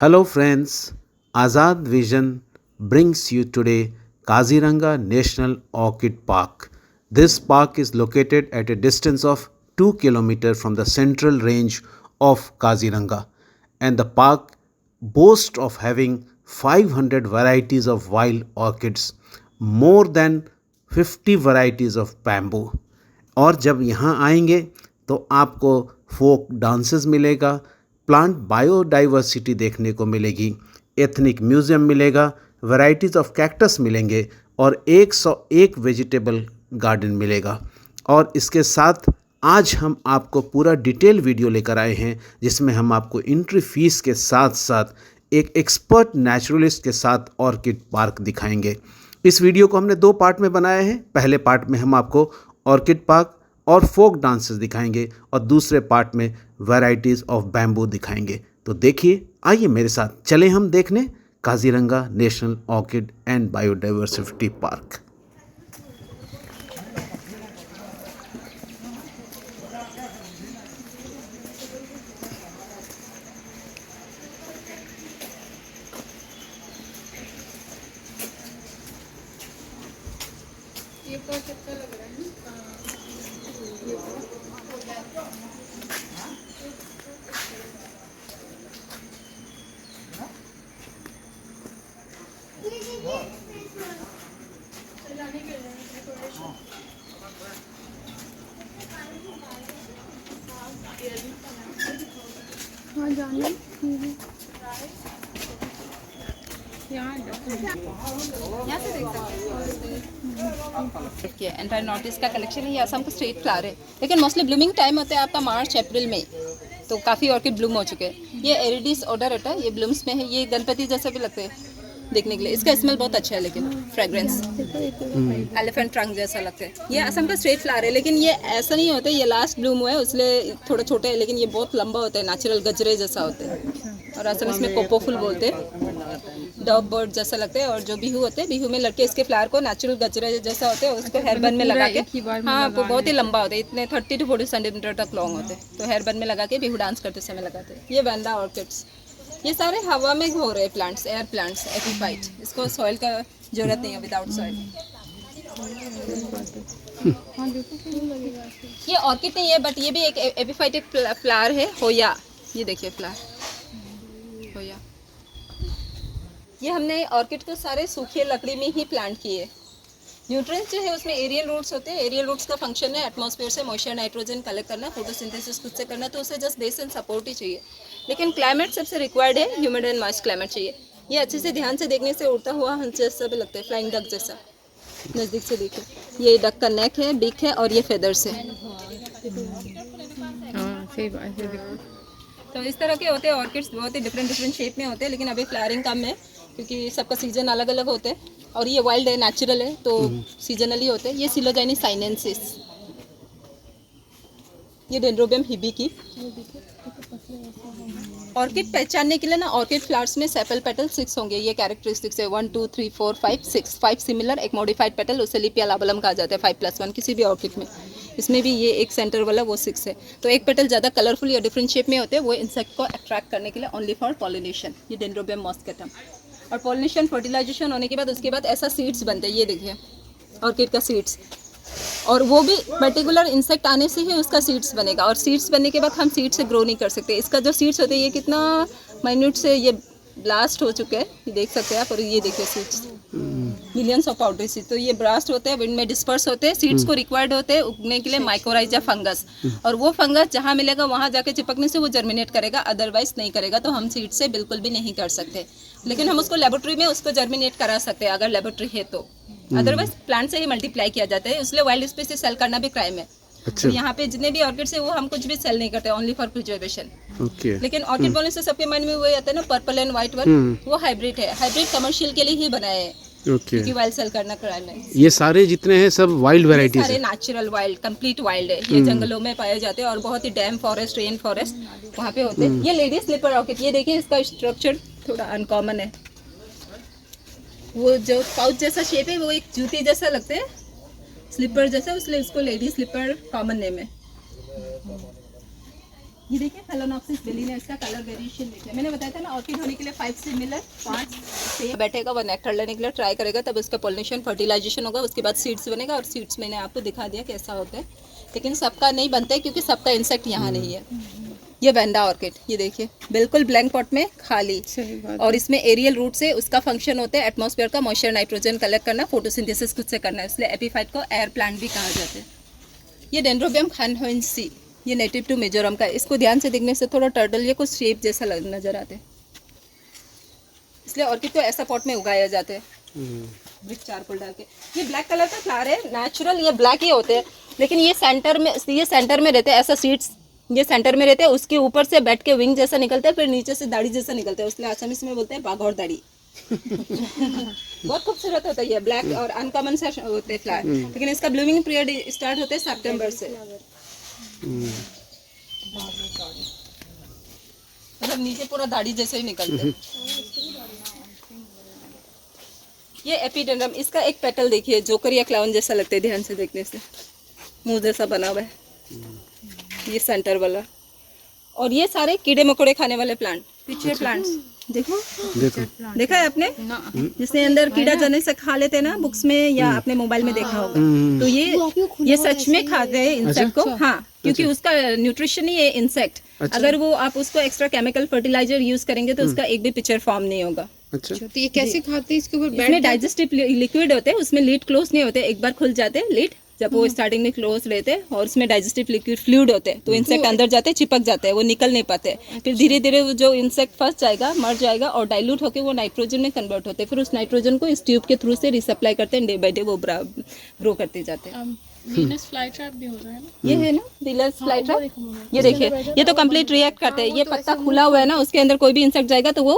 Hello friends, Azad Vision brings you today Kaziranga National Orchid Park. This park is located at a distance of 2 kilometers from the central range of Kaziranga, and the park boasts of having 500 varieties of wild orchids, more than 50 varieties of bamboo. और जब यहाँ आएंगे तो आपको folk dances मिलेगा, plant biodiversity देखने को मिलेगी, एथनिक म्यूज़ियम मिलेगा, वैरायटीज़ ऑफ कैक्टस मिलेंगे और 101 वेजिटेबल गार्डन मिलेगा। और इसके साथ आज हम आपको पूरा डिटेल वीडियो लेकर आए हैं जिसमें हम आपको एंट्री फीस के साथ साथ एक एक्सपर्ट नेचुरलिस्ट के साथ ऑर्किड पार्क दिखाएंगे। इस वीडियो को हमने 2 पार्ट में बनाया है। पहले पार्ट में हम आपको ऑर्किड पार्क और फोक डांसेस दिखाएंगे और दूसरे पार्ट में वैरायटीज़ ऑफ बैम्बू दिखाएंगे। तो देखिए, आइए मेरे साथ चलें हम देखने Kaziranga national orchid and biodiversity park. ये बहुत अच्छा लग रहा है ना। चलाने के लिए डेकोरेशन। हाँ जाने यहाँ से देख सकते हैं। एंटायर नॉर्थ ईस्ट का कलेक्शन है। ये असम का स्ट्रेट फ्लावर है, लेकिन मोस्टली ब्लूमिंग टाइम होता है आपका मार्च अप्रैल में, तो काफ़ी ऑर्किड ब्लूम हो चुके हैं। ये एरिडिस ओडोरटा, ये ब्लूम्स में है। ये गणपति जैसे भी लगते हैं देखने के लिए। इसका स्मेल बहुत अच्छा है, लेकिन फ्रेग्रेंस एलिफेंट ट्रंक जैसा लगता है। ये असम का स्ट्रेट फ्लावर है, लेकिन ये ऐसा नहीं होता है। ये लास्ट ब्लूम हुआ है इसलिए थोड़ा छोटे है, लेकिन ये बहुत लंबा होता है, नेचुरल गजरे जैसा होता है। और असम इसमें कोपो फुल बोलते हैं। डॉग बर्ड जैसा लगता है। और जो बिहू होते हैं, बिहू में लड़के इसके फ्लावर को नेचुरल गजरे जैसा होते हैं, उसको हेयर बन में लगा के, हाँ वो बहुत ही लंबा होता है, इतने 30 to 40 सेंटीमीटर तक लॉन्ग होते हैं। तो हेयर बन में लगा के बिहू डांस करते समय लगाते हैं। ये वैंडा ऑर्किड्स, ये सारे हवा में हो रहे प्लांट्स, एयर प्लांट्स, एपिफाइट। इसको सॉइल का जरूरत नहीं है, विदाउट सॉइल। ये ऑर्किड नहीं है, बट ये भी एक एपिफाइटिक फ्लावर है, होया। ये देखिए फ्लावर होया। ये हमने ऑर्किड को सारे सूखे लकड़ी में ही प्लांट किए। न्यूट्रिएंट्स जो है उसमें एरियल रूट्स होते हैं। एरियल रूट्स का फंक्शन है एटमॉस्फेयर से मॉइस्चर नाइट्रोजन कलेक्ट करना, फोटोसिंथेसिस खुद से करना, तो उसे जस्ट बेस एंड सपोर्ट ही चाहिए। लेकिन क्लाइमेट सबसे रिक्वायर्ड है, ह्यूमिड एंड मॉइस्ट क्लाइमेट चाहिए। ये अच्छे से ध्यान से देखने से उड़ता हुआ हंस जैसा भी लगता है, फ्लाइंग डक जैसा। नज़दीक से देखिए, ये डक का नेक है, बिक है, और ये फेदर्स है। तो इस तरह के होते हैं ऑर्किड्स, बहुत ही डिफरेंट शेप में होते हैं। लेकिन अभी फ्लावरिंग कम है क्योंकि सबका सीजन अलग अलग होते हैं। और ये वाइल्ड है, नेचुरल है, तो सीजनली होते हैं। ये सिलोजाइनी साइनेंसिस, ये डेंड्रोबियम हिबिकी। ऑर्किड पहचानने के लिए ना, ऑर्किड फ्लावर्स में सेपल पेटल 6 होंगे। ये कैरेक्टरिस्टिक्स है 1 2 3 4 5 6। 5 सिमिलर, एक मॉडिफाइड पेटल, उसे लिपिया लाबलम कहा जाता है। 5+1 किसी भी ऑर्किड में। इसमें भी ये एक सेंटर वाला वो 6 है। तो एक पेटल ज़्यादा कलरफुल या डिफरेंट शेप में होते हैं, वो इंसेक्ट को अट्रैक्ट करने के लिए, ओनली फॉर पॉलिनेशन। ये डेंड्रोबियम मॉस्केटम। और पॉलिनेशन फर्टिलाइजेशन होने के बाद उसके बाद ऐसा सीड्स बनते हैं। ये देखिए ऑर्किड का सीड्स, और वो भी पर्टिकुलर इंसेक्ट आने से ही उसका सीड्स बनेगा। और सीड्स बनने के बाद हम सीड से ग्रो नहीं कर सकते। इसका जो सीड्स होते हैं, ये कितना माइन्यूट से ये ब्लास्ट हो चुके हैं, ये देख सकते हैं आप। और ये देखिए seeds, millions of powdery seed. तो ये ब्लास्ट होते हैं, विंड में डिस्पर्स होते हैं। सीड्स को रिक्वायर्ड होते हैं उगने के लिए माइकोराइजा फंगस। और वो फंगस जहाँ मिलेगा वहाँ जाके चिपकने से वो जर्मिनेट करेगा, अदरवाइज नहीं करेगा। तो हम सीड से बिल्कुल भी नहीं कर सकते। लेकिन हम उसको लेबोरेटरी में उसको जर्मिनेट करा सकते हैं, अगर लेबोरेटरी है तो। अदरवाइज प्लांट से ही मल्टीप्लाई किया जाता है, इसलिए वाइल्ड स्पीसीज सेल करना भी क्राइम है। अच्छा। यहाँ पे जितने भी ऑर्किड्स है वो हम कुछ भी सेल नहीं करते, ओनली फॉर प्रिजर्वेशन। लेकिन ऑर्किड बोलने से सबके माइंड में वही आता है ना, पर्पल एंड व्हाइट वन, वो हाइब्रिड है। हाइब्रिड कमर्शियल के लिए ही बनाए हैं, क्योंकि वाइल्ड सेल करना क्राइम है। ये सारे जितने हैं सब वाइल्ड वैरायटीज सारे नेचुरल वाइल्ड, कंप्लीट वाइल्ड है। ये जंगलों में पाए जाते हैं और बहुत ही डैम फॉरेस्ट, रेन फॉरेस्ट वहाँ पे होते हैं। ये लेडी स्लीपर ऑर्किड, ये देखिए इसका स्ट्रक्चर थोड़ा अनकॉमन है। वो जो पाउच जैसा शेप है वो एक जूती जैसा लगते हैं, स्लीपर जैसा, इसलिए उसको लेडी स्लीपर कॉमन नेम है। ये देखिए फेलोनॉप्सिस बेलिना, इसका कलर वेरिएशन देखिए। मैंने बताया था ना ऑर्किड होने के लिए 5 सिमिलर 5 से बैठेगा, वो नेक्टर लेने के लिए ट्राई करेगा, तब उसका पोलिनेशन फर्टिलाइजेशन होगा, उसके बाद सीड्स बनेगा। और सीड्स मैंने आपको दिखा दिया कैसा होता है, लेकिन सबका नहीं बनता है क्योंकि सबका इंसेक्ट यहाँ नहीं है। ये वेंडा ऑर्किड, ये देखिए बिल्कुल ब्लैंक पॉट में खाली, और इसमें एरियल रूट से उसका फंक्शन होता है एटमॉस्फेयर का मॉइस्चर नाइट्रोजन कलेक्ट करना, फोटोसिंथेसिस खुद से करना है, इसलिए एपीफाइट को एयर प्लांट भी कहा जाता है। ये डेंड्रोबियम खानहोइंसी, ये नेटिव टू मिजोरम का है। इसको ध्यान से देखने से थोड़ा टर्टल या कुछ शेप जैसा नजर आते हैं, इसलिए ऑर्किड को ऐसा पॉट में उगाया जाता है ब्रिक चारकोल डाल के। ये ब्लैक कलर का फ्लावर है, नेचुरल ये ब्लैक ही होते हैं, लेकिन ये सेंटर में रहते हैं, ऐसा सीड्स ये सेंटर में रहते हैं, उसके ऊपर से बैठ के विंग जैसा निकलता है, फिर नीचे से दाढ़ी जैसा निकलता है, इसलिए आसामी में बोलते हैं बाघौर दाढ़ी। बहुत खूबसूरत होता है ये, ब्लैक और अनकॉमन से होते हैं फ्लावर, लेकिन इसका ब्लूमिंग पीरियड स्टार्ट होता है सितंबर से। मतलब नीचे पूरा दाढ़ी जैसे ही निकलते हैं। ये एपिडेंड्रम, इसका एक पेटल देखिए, जोकर या क्लाउन जैसा लगता है ध्यान से देखने से, मुंह जैसा बना हुआ है ये सेंटर वाला। और ये सारे कीड़े मकोड़े खाने वाले प्लांट, पीछे प्लांट्स देखो देखा है आपने, जिसने अंदर कीड़ा जने से खा लेते हैं ना बुक्स में या अपने मोबाइल में देखा होगा, तो ये सच में खाते हैं इंसेक्ट को। हाँ, क्योंकि उसका न्यूट्रिशन ही है इंसेक्ट। अगर वो आप उसको एक्स्ट्रा केमिकल फर्टिलाइजर यूज करेंगे तो उसका एक भी पिक्चर फॉर्म नहीं होगा। अच्छा, तो ये कैसे खाते हैं? इसके ऊपर इसमें डाइजेस्टिव लिक्विड होते हैं, उसमें लीड क्लोज नहीं होते, एक बार खुल जाते हैं लीड जब वो स्टार्टिंग में क्लोज रहते हैं, और उसमें डाइजेस्टिव लिक्विड फ्लूइड होते हैं, तो इंसेक्ट अंदर जाते हैं, चिपक जाते हैं, वो निकल नहीं पाते। फिर धीरे धीरे वो जो इंसेक्ट फंस जाएगा, मर जाएगा, और डाइल्यूट होकर वो नाइट्रोजन में कन्वर्ट होते हैं। फिर उस नाइट्रोजन को इस ट्यूब के थ्रू से रिसप्लाई करते हैं, डे बाई डे वो ग्रो करते जाते हैं। वीनस फ्लाई ट्रैप भी हो रहा है ना, ये है ना वीनस फ्लाई ट्रैप, ये देखिए, ये तो कंप्लीट रिएक्ट करते हैं। ये पत्ता खुला हुआ है ना, उसके अंदर कोई भी इंसेक्ट जाएगा तो वो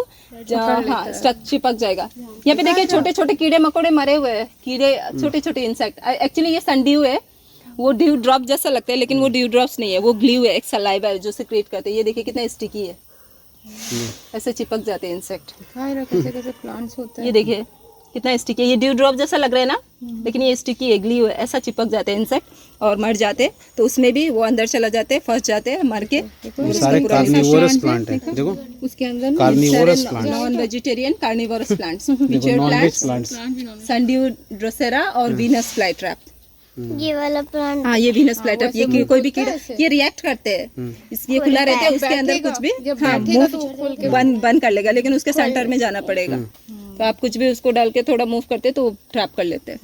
हाँ स्टक चिपक जाएगा। यहाँ पे देखिए छोटे छोटे कीड़े मकोड़े मरे हुए हैं, कीड़े छोटे छोटे इंसेक्ट। एक्चुअली ये सनड्यू है, वो ड्यू ड्रॉप जैसा लगता है, लेकिन वो ड्यू ड्रॉप्स नहीं है, वो ग्लू है, एक सलाइवा है जो सिक्रेट करते हैं। ये देखिए कितना स्टिकी है, ऐसे चिपक जाते हैं इंसेक्ट। कैसे कैसे प्लांट्स होते हैं, ये देखिए कितना स्टिकी है, ये ड्यू ड्रॉप जैसा लग रहा है ना, लेकिन ये स्टिकी है, ग्लू है, ऐसा चिपक जाते हैं इंसेक्ट और मर जाते हैं। तो उसमें भी वो अंदर चला जाते हैं, फंस जाते हैं, मर के। सारे कार्निवोरस प्लांट है, देखो उसके अंदर carnivorous plant, non vegetarian carnivorous plants, feature plants, sundew Drosera और वीनस फ्लाई ट्रैप। ये वाला प्लांट, हाँ ये वीनस फ्लाई ट्रैप, ये कोई भी कीड़ा ये रिएक्ट करते हैं, ये खुला रहता है, उसके अंदर कुछ भी हाँ मूव बंद कर लेगा, लेकिन उसके सेंटर में जाना पड़ेगा। तो आप कुछ भी उसको डाल के थोड़ा मूव करते तो ट्रैप कर लेते हैं।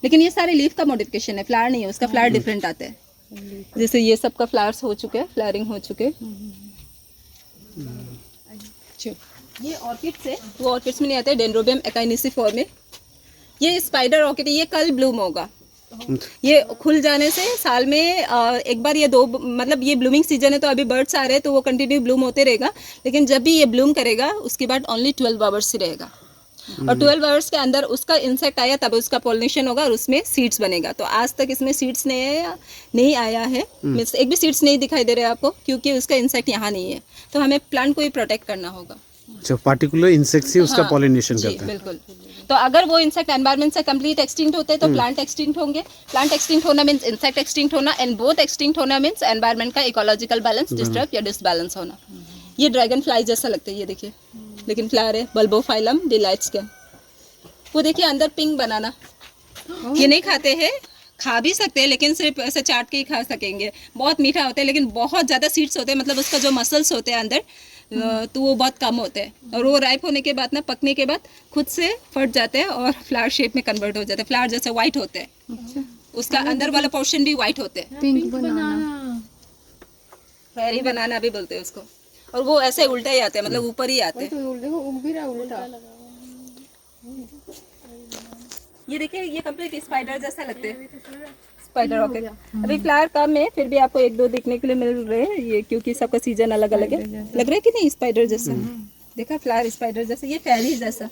लेकिन ये सारे लीफ का मॉडिफिकेशन है, फ्लावर नहीं है, उसका फ्लावर डिफरेंट आता है। जैसे ये सब का फ्लावर्स हो चुके हैं, फ्लावरिंग हो चुके। ये ऑर्किड्स है, वो ऑर्किड्स में नहीं आते, डेंड्रोबियम एकाइनिसिफोरम। ये स्पाइडर ऑर्किड है, ये कल ब्लूम होगा। ये खुल जाने से साल में एक बार ये दो, मतलब ये ब्लूमिंग सीजन है तो अभी बर्ड्स आ रहे हैं तो वो कंटिन्यू ब्लूम होते रहेगा, लेकिन जब भी ये ब्लूम करेगा उसके बाद ओनली 12 आवर्स ही रहेगा। और 12 आवर्स के अंदर उसका इंसेक्ट आया तब उसका पॉलिनेशन होगा और उसमें सीड्स बनेगा। तो आज तक इसमें सीड्स नहीं आया है, एक भी सीड्स नहीं दिखाई दे रहे आपको, क्योंकि उसका इंसेक्ट यहाँ नहीं है। तो हमें प्लांट को ही प्रोटेक्ट करना होगा। जो पर्टिकुलर इंसेक्ट से उसका पॉलिनेशन करता है। बिल्कुल। तो अगर वो इंसेक्ट एनवायरनमेंट से कंप्लीट एक्सटिंक्ट होते हैं तो प्लांट एक्सटिंक्ट होंगे। प्लांट एक्सटिंक्ट होना मींस इंसेक्ट एक्सटिंक्ट होना, एंड बोथ एक्सटिंक्ट होना मींस एनवायरनमेंट का इकोलॉजिकल बैलेंस डिस्टर्ब या डिसबैलेंस होना। ये ड्रैगन फ्लाई जैसा लगता है, ये देखिए, लेकिन फ्लावर है बल्बोफाइलम डिलाइट्स का। वो देखिए अंदर पिंक बनाना, ये नहीं खाते हैं, खा भी सकते हैं लेकिन सिर्फ ऐसे चाट के ही खा सकेंगे। बहुत मीठा होता है लेकिन बहुत ज़्यादा सीड्स होते हैं, मतलब उसका जो मसल्स होते हैं अंदर तो वो बहुत कम होते हैं, और वो राइप होने के बाद ना, पकने के बाद खुद से फट जाते हैं और फ्लावर शेप में कन्वर्ट हो जाते हैं। फ्लावर जैसे वाइट होते हैं, उसका अंदर वाला पोर्शन भी वाइट होते हैं। पिंक बनाना, फेरी बनाना भी बोलते हैं उसको। और वो ऐसे उल्टा ही आते हैं, मतलब ऊपर ही आते हैं। तो देखो उग भी रहा उल्टा। ये देखिए, ये कंप्लीट स्पाइडर जैसा लगते हैं, स्पाइडर ऑर्किड। अभी फ्लावर कम है, फिर भी आपको एक दो देखने के लिए मिल रहे हैं ये, क्योंकि सबका सीजन अलग अलग है। लग रहा है कि नहीं स्पाइडर जैसा? देखा फ्लावर स्पाइडर जैसा, ये फेरी जैसा।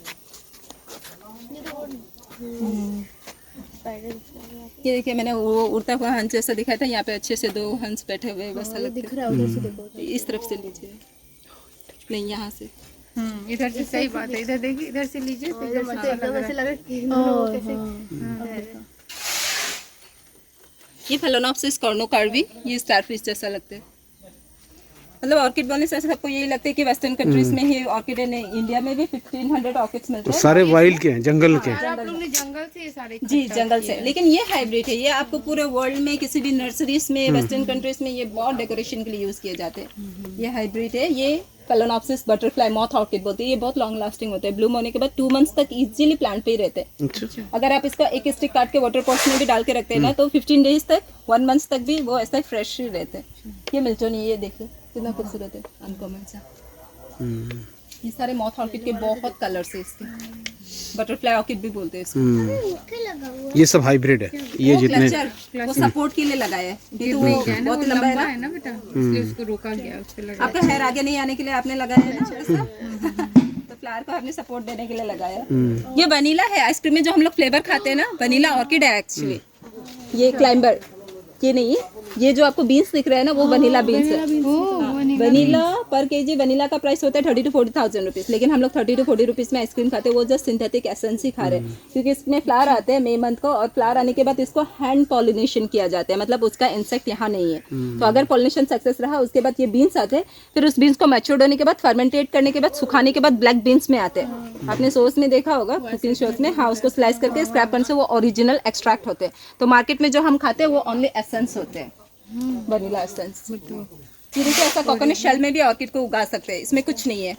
ये देखिए, मैंने वो उड़ता हुआ हंस जैसा दिखाया था, यहाँ पे अच्छे से दो हंस बैठे हुए वैसा लगता है। इस तरफ से लीजिए, नहीं यहाँ से। इधर से सही बात है, इधर देखिए, इधर से लीजिए तो इधर से अलग लग रहा है। ये फेलोनॉप्सिस कॉर्नोकार्वी, ये स्टारफिश जैसा लगता है। मतलब ऑर्किड बोलने से सबको यही लगता है कि वेस्टर्न कंट्रीज में ही ऑर्किड है, नहीं, इंडिया में भी 1500 ऑर्किड्स मिलते तो हैं। सारे वाइल्ड के हैं, जंगल के हैं। और आप लोग ने जंगल से ये सारे जी जंगल से, लेकिन ये हाइब्रिड है। ये आपको पूरे वर्ल्ड में किसी भी नर्सरीज में वेस्टर्न कंट्रीज में ये बहुत डेकोरेशन के लिए यूज किए जाते हैं। ये हाइब्रिड है। ये फेलोनॉप्सिस बटरफ्लाई मॉथ ऑर्किड बोलते हैं। ये बहुत लॉन्ग लास्टिंग होते हैं, ब्लूम होने के बाद 2 मंथ्स तक इजीली प्लांट पे ही रहते हैं। अच्छा, अगर आप इसका एक स्टिक काट के वाटर पॉट्स में भी डाल के रखते हैं ना, तो 15 डेज तक 1 मंथ तक भी वो ऐसा फ्रेश ही रहते हैं। ये मिल्टोनी, ये देखिए कितना खूबसूरत है, अनकॉमन सा। ये सारे मॉथ ऑर्किड के बहुत कलर्स है इसके, बटरफ्लाई ऑर्किड भी बोलते हैं इसको। ये सब हाइब्रिड है। ये वो जितने क्लचर वो सपोर्ट के लिए लगाया है, नहीं तो वो बहुत लंबा है ना बेटा, इसलिए उसको रोका गया, उस पे लगा। आपका हेयर आगे नहीं आने के लिए आपने लगाया है ना ऐसा? तो फ्लावर को आपने सपोर्ट देने के लिए लगाया। ये वनीला है। आइसक्रीम में जो हम लोग फ्लेवर खाते हैं ना, वनीला ऑर्किड है एक्चुअली। ये क्लाइंबर, ये नहीं, ये जो आपको बीन्स दिख रहे हैं ना, वो वनीला बीन्स है। वनीला पर केजी वनीला का प्राइस होता है 30 to 40,000 रुपीज, लेकिन हम लोग 30 to 40 रुपीज में आइसक्रीम खाते हैं। वो जस्ट सिंथेटिक एसेंस ही खा रहे हैं, क्योंकि इसमें फ्लावर आते हैं मई मंथ को, और फ्लावर आने के बाद इसको हैंड पॉलिनेशन किया जाता है, मतलब उसका इंसेक्ट यहाँ नहीं है। तो अगर पॉलिनेशन सक्सेस रहा, उसके बाद ये बीन्स आते हैं। फिर उस बीन्स को मैच्योर्ड होने के बाद, फर्मेंटेट करने के बाद, सुखाने के बाद ब्लैक बीन्स में आते हैं। आपने सोर्स में देखा होगा, कुकिंग शोज में, हाँ, उसको स्लाइस करके स्क्रैप करने से वो ओरिजिनल एक्सट्रैक्ट होते हैं। तो मार्केट में जो हम खाते हैं वो ओनली एसेंस होते हैं, वनीला एसेंस। ये देखिए, ऐसा कोकोनट शेल में भी ऑर्किड को उगा सकते हैं, इसमें कुछ नहीं है।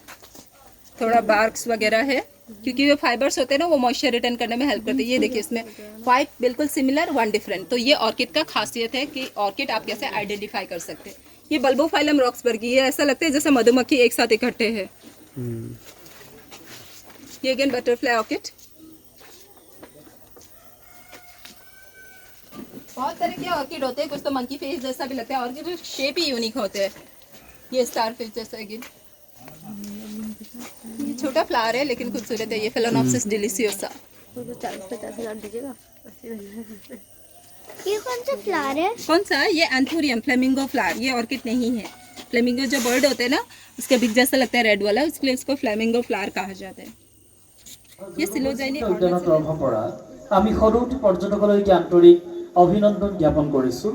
थोड़ा बार्क्स वगैरह है, क्योंकि वो फाइबर्स होते हैं ना, वो मॉइस्चर रिटर्न करने में हेल्प करते हैं। ये देखिए, इसमें 5 बिल्कुल सिमिलर, 1 डिफरेंट। तो ये ऑर्किड का खासियत है कि ऑर्किड आप कैसे आइडेंटिफाई कर सकते हैं। ये बल्बोफाइलम रॉक्सबर्गी, ये ऐसा लगता है जैसे मधुमक्खी एक साथ इकट्ठे है। ये अगेन बटरफ्लाई ऑर्किड। बहुत तरह के ऑर्किड होते हैं, कुछ तो मंकी फेस जैसा भी लगता है, ऑर्किड जो शेप ही यूनिक होते हैं। ये स्टार फिश जैसा अगेन, ये छोटा फ्लावर है लेकिन खूबसूरत है। ये फेलोनॉप्सिस डिलीशियसा। 40-50 हज़ार दीजिएगा। ये कौन सा फ्लावर है? कौन सा? ये एंथोरियम फ्लेमिंगो फ्लावर। ये ऑर्किड नहीं है। फ्लेमिंगो जो बर्ड होते हैं ना, उसके बिग जैसा लगता है रेड वाला, उसके लिए उसको फ्लेमिंगो फ्लावर कहा जाता है। ये सिलोजाइनी আমি সৰুটি পৰ্যটকলৈকে আন্তৰিক অভিনন্দন জ্ঞাপন কৰিছোঁ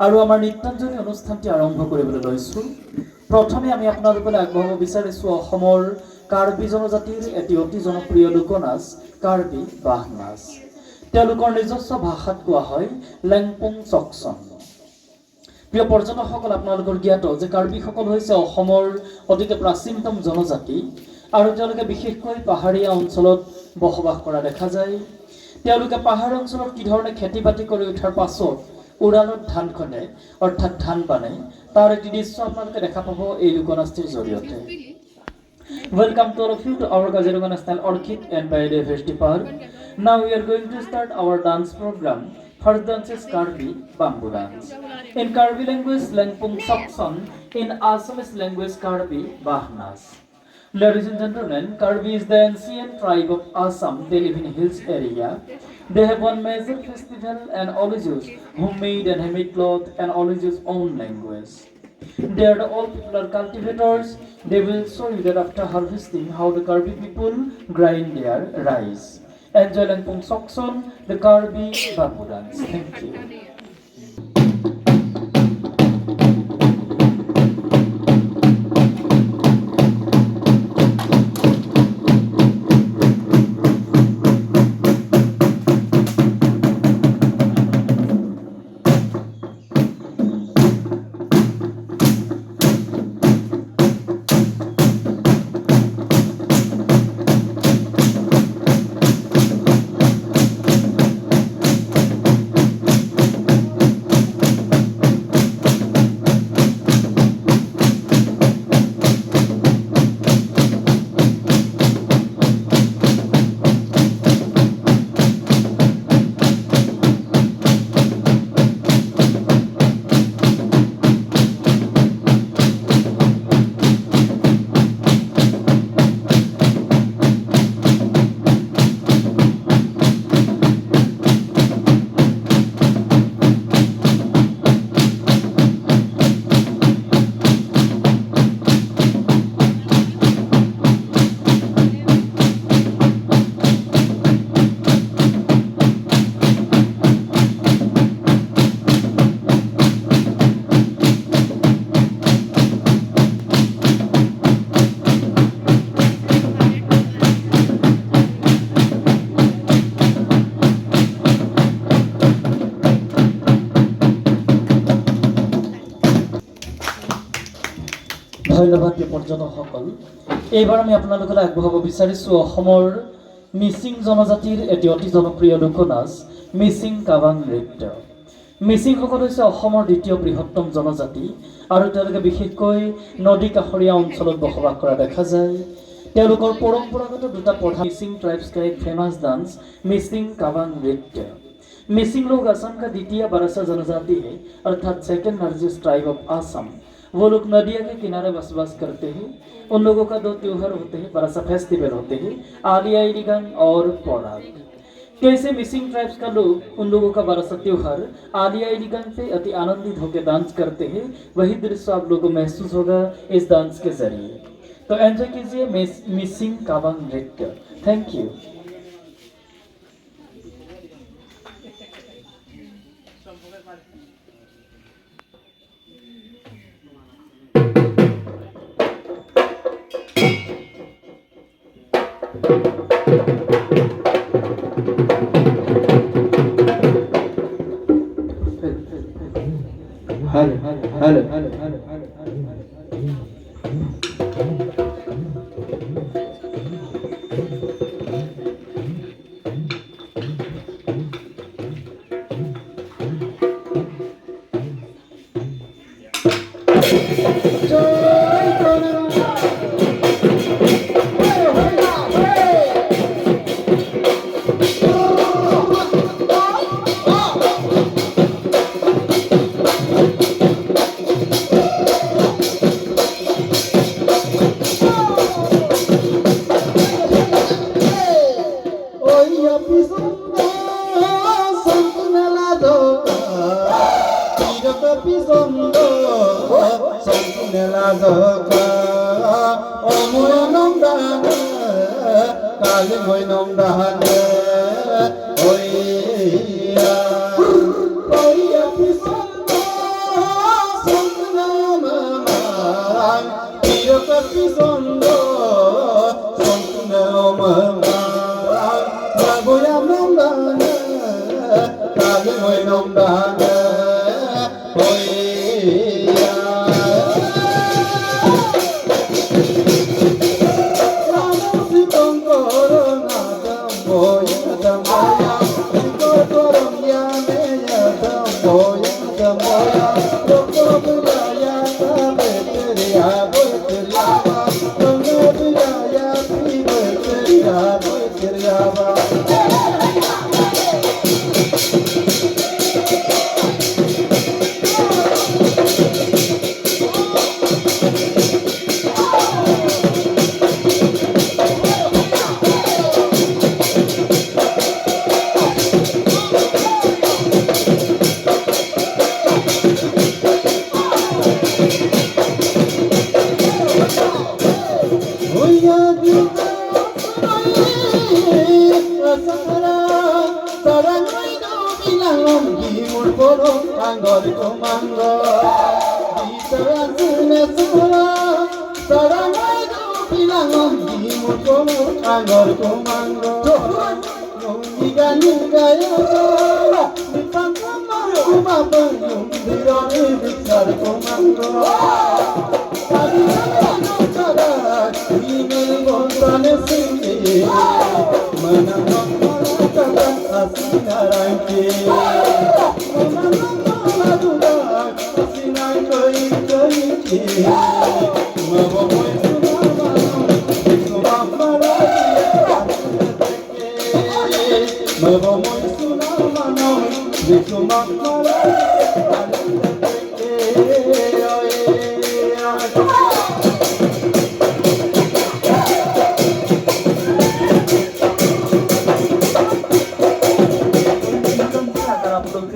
আৰু আমাৰ নৃত্যাঞ্জলি অনুষ্ঠানটি আৰম্ভ কৰিবলৈ লৈছোঁ। প্ৰথমে আমি আপোনালোকলৈ আগবঢ়াব বিচাৰিছোঁ অসমৰ কাৰ্বি জনজাতিৰ এটি অতি জনপ্ৰিয় লোকনাচ, কাৰ্বি বাঁহ নাচ। তেওঁলোকৰ নিজস্ব ভাষাত কোৱা হয় লেংপুং চকচন। প্ৰিয় পৰ্যটকসকল, আপোনালোকৰ জ্ঞাত যে কাৰ্বিসকল হৈছে অসমৰ অতিকে প্ৰাচীনতম জনজাতি আৰু তেওঁলোকে বিশেষকৈ পাহাৰীয়া অঞ্চলত বসবাস কৰা দেখা যায়। তেওঁলোকে পাহাৰ অঞ্চলত কি ধৰণে খেতি বাতি কৰি উঠাৰ পাছত উৰালত ধান খনে, অৰ্থাৎ ধান বানে, তাৰ এটি দৃশ্য আপোনালোকে দেখা পাব এই লোকনাচটিৰ জৰিয়তে। Welcome to all of you to our Kaziranga National Orchid and Biodiversity Park. Now we are going to start our dance program. First dance is Karbi Bamboo Dance. In Karbi language, Lengpung Sokson. In Assamese language, Karbi Bahnas. Ladies and gentlemen, Karbi is the ancient tribe of Assam. They live in hills area. They have one major festival and always use homemade and handmade cloth and always use own language. They are the all people are cultivators. They will show you that after harvesting how the Karbi people grind their rice. Enjoy Lengpung Sokson, the Karbi Bamboo Dance. Thank you. ধন্যবাদ প্ৰিয় পৰ্যটকসকল। এইবাৰ আমি আপোনালোকলৈ আগবঢ়াব বিচাৰিছোঁ অসমৰ মিচিং জনজাতিৰ এটি অতি জনপ্ৰিয় লোকনাচ মিচিং কাবাং নৃত্য। মিচিংসকল হৈছে অসমৰ দ্বিতীয় বৃহত্তম জনজাতি আৰু তেওঁলোকে বিশেষকৈ নদী কাষৰীয়া অঞ্চলত বসবাস কৰা দেখা যায়। তেওঁলোকৰ পৰম্পৰাগত দুটা প্ৰধান मिसिंग ट्राइब्स का एक फेमस डांस मिसिंग काबांग नृत्य। मिसिंग लोग असम का द्वितीय बड़ा जनजाति है, अर्थात second largest tribe of Assam. वो लोग नदिया के किनारे बसवास करते हैं। उन लोगों का दो त्योहार होते हैं, बड़ा सा फेस्टिवल होते हैं, आली आई लिगान और पोराग। कैसे मिसिंग ट्राइब्स का लोग उन लोगों का बड़ा सा त्योहार आली आई लिगान पे अति आनंदित होकर डांस करते हैं, वही दृश्य आप लोगों को महसूस होगा इस डांस के जरिए। तो एंजॉय कीजिए मिसिंग काबांग नृत्य। Thank you.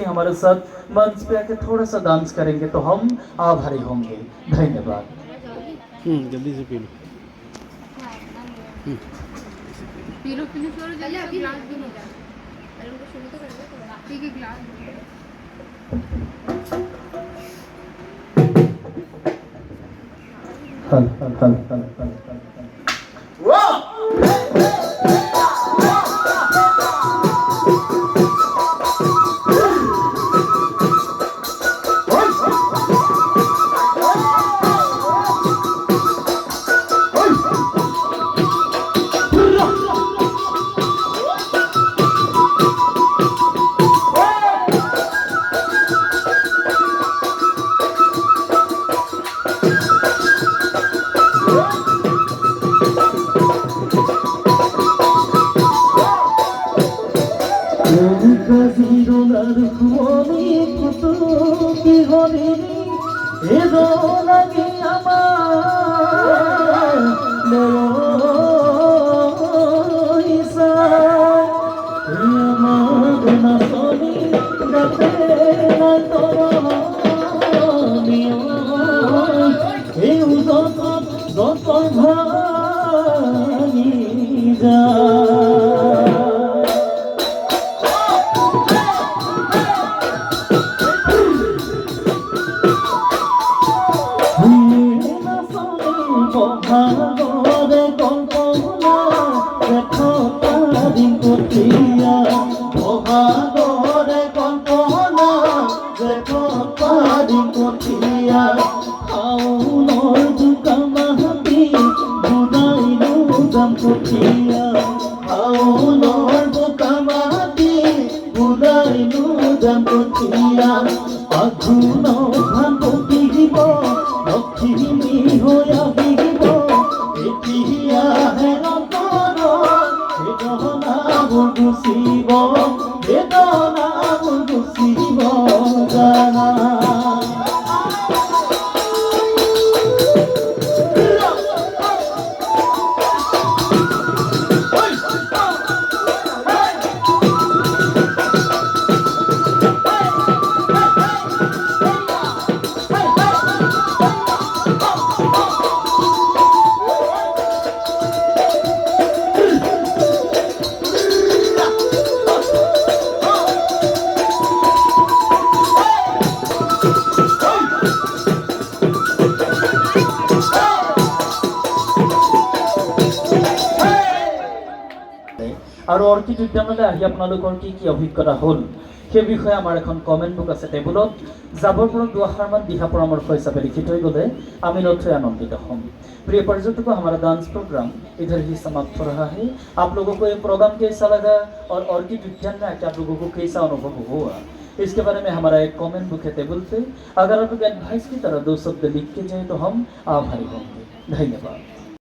हमारे साथ मंच पे आके थोड़ा सा डांस करेंगे तो हम आभारी होंगे। धन्यवाद। जल्दी से P low. P low, finish करो जल्दी। अभी ग्लास भी नहीं डाल। अरे उनको शुरू तो कर दो थोड़ा। ठीक है, ग्लास हल हल हल हल हल কঠিয়া আউলৰ বোকা মাটি বুলাইনো যাম কঠিয়া আঘোণৰ ধান পকিব লক্ষ্মী হৈ আহিব এতিয়াহে বেদনাবোৰ গুচিব বেদনাবোৰ গুচিব জানা আৰু অৰ্কিড উদ্যানলৈ আহি আপোনালোকৰ কি কি অভিজ্ঞতা হ'ল সেই বিষয়ে আমাৰ এখন কমেণ্ট বুক আছে টেবুলত জাবৰপুৰত দুআষাৰমান দিহা পৰামৰ্শ হিচাপে লিখি থৈ গ'লে আমি নথৈ आनंदित हों। प्रिय पर्यटकों, हमारा डांस प्रोग्राम इधर ही समाप्त हो रहा है। आप लोगों को ये प्रोग्राम कैसा लगा और ऑर्किड उद्यान में आके आप लोगों को कैसा अनुभव हुआ, इसके बारे में हमारा एक कमेंट बुक है टेबल पे। अगर आप लोग एडवाइस की तरह 2 शब्द लिख के जाए तो हम आभारी होंगे। धन्यवाद।